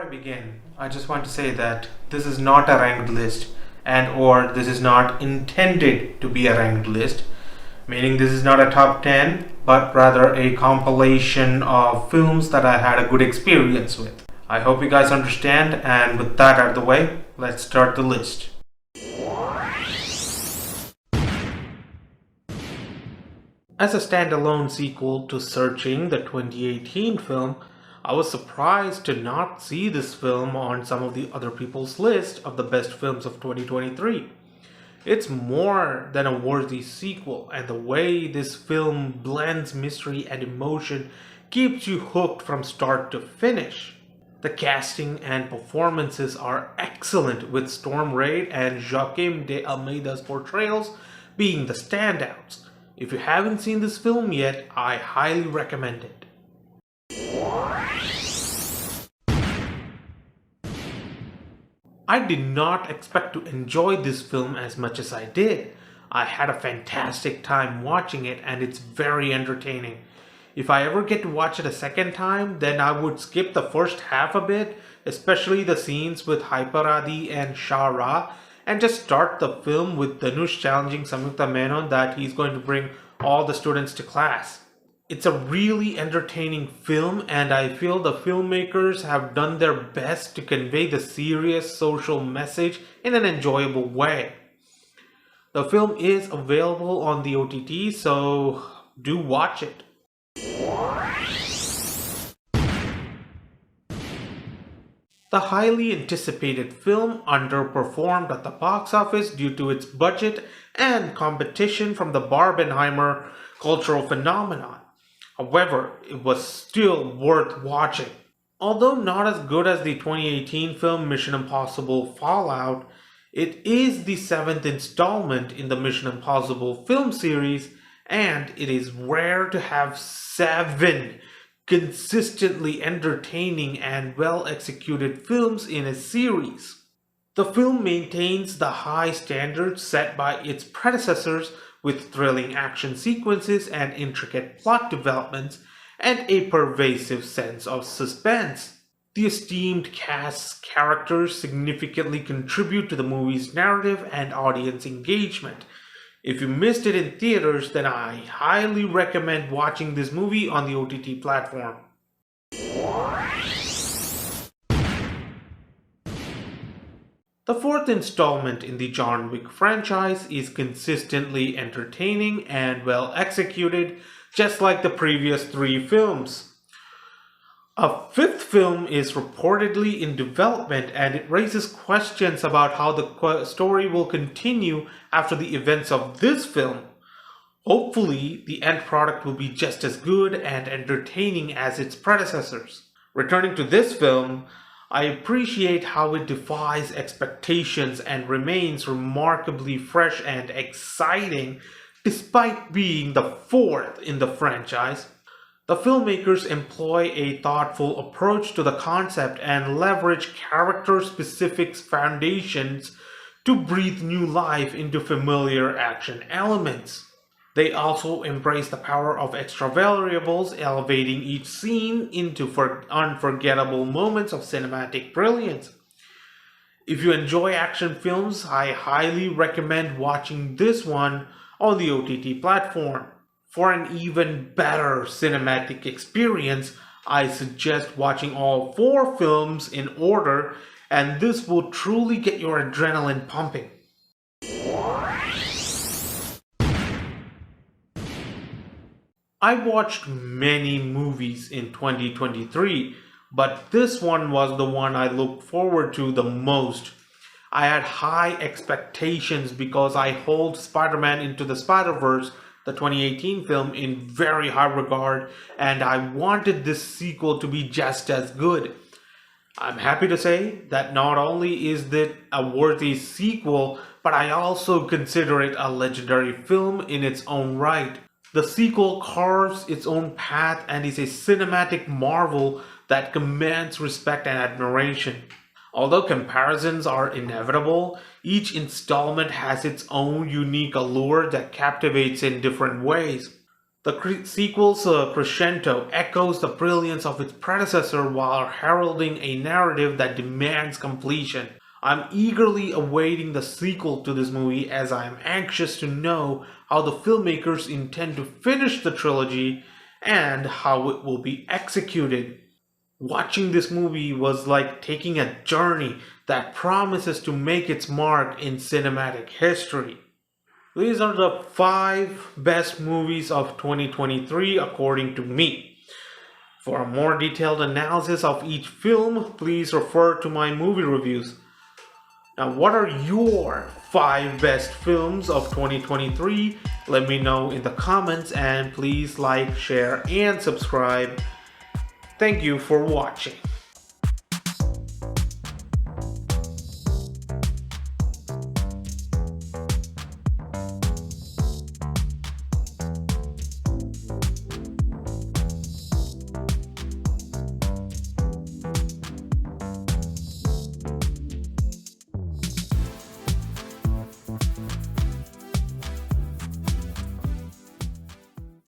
begin, I just want to say that this is not a ranked list or this is not intended to be a ranked list, meaning this is not a top 10 but rather a compilation of films that I had a good experience with. I hope you guys understand, and with that out of the way, let's start the list. As a standalone sequel to Searching, the 2018 film, I was surprised to not see this film on some of the other people's list of the best films of 2023. It's more than a worthy sequel, and the way this film blends mystery and emotion keeps you hooked from start to finish. The casting and performances are excellent, with Storm Reid and Joaquim de Almeida's portrayals being the standouts. If you haven't seen this film yet, I highly recommend it. I did not expect to enjoy this film as much as I did. I had a fantastic time watching it, and it's very entertaining. If I ever get to watch it a second time, then I would skip the first half a bit, especially the scenes with Hyperadi and Shara, and just start the film with Dhanush challenging Samyukta Menon that he's going to bring all the students to class. It's a really entertaining film, and I feel the filmmakers have done their best to convey the serious social message in an enjoyable way. The film is available on the OTT, so do watch it. The highly anticipated film underperformed at the box office due to its budget and competition from the Barbenheimer cultural phenomenon. However, it was still worth watching. Although not as good as the 2018 film Mission Impossible Fallout, it is the 7th installment in the Mission Impossible film series, and it is rare to have 7 consistently entertaining and well-executed films in a series. The film maintains the high standards set by its predecessors, with thrilling action sequences and intricate plot developments and a pervasive sense of suspense. The esteemed cast's characters significantly contribute to the movie's narrative and audience engagement. If you missed it in theaters, then I highly recommend watching this movie on the OTT platform. The 4th installment in the John Wick franchise is consistently entertaining and well executed, just like the previous 3 films. A 5th film is reportedly in development, and it raises questions about how the story will continue after the events of this film. Hopefully, the end product will be just as good and entertaining as its predecessors. Returning to this film, I appreciate how it defies expectations and remains remarkably fresh and exciting despite being the 4th in the franchise. The filmmakers employ a thoughtful approach to the concept and leverage character-specific foundations to breathe new life into familiar action elements. They also embrace the power of extra variables, elevating each scene into unforgettable moments of cinematic brilliance. If you enjoy action films, I highly recommend watching this one on the OTT platform. For an even better cinematic experience, I suggest watching all 4 films in order, and this will truly get your adrenaline pumping. I watched many movies in 2023, but this one was the one I looked forward to the most. I had high expectations because I hold Spider-Man Into the Spider-Verse, the 2018 film, in very high regard, and I wanted this sequel to be just as good. I'm happy to say that not only is it a worthy sequel, but I also consider it a legendary film in its own right. The sequel carves its own path and is a cinematic marvel that commands respect and admiration. Although comparisons are inevitable, each installment has its own unique allure that captivates in different ways. The sequel's crescendo echoes the brilliance of its predecessor while heralding a narrative that demands completion. I'm eagerly awaiting the sequel to this movie as I am anxious to know how the filmmakers intend to finish the trilogy and how it will be executed. Watching this movie was like taking a journey that promises to make its mark in cinematic history. These are the 5 best movies of 2023 according to me. For a more detailed analysis of each film, please refer to my movie reviews. Now, what are your 5 best films of 2023? Let me know in the comments and please like, share, and subscribe. Thank you for watching.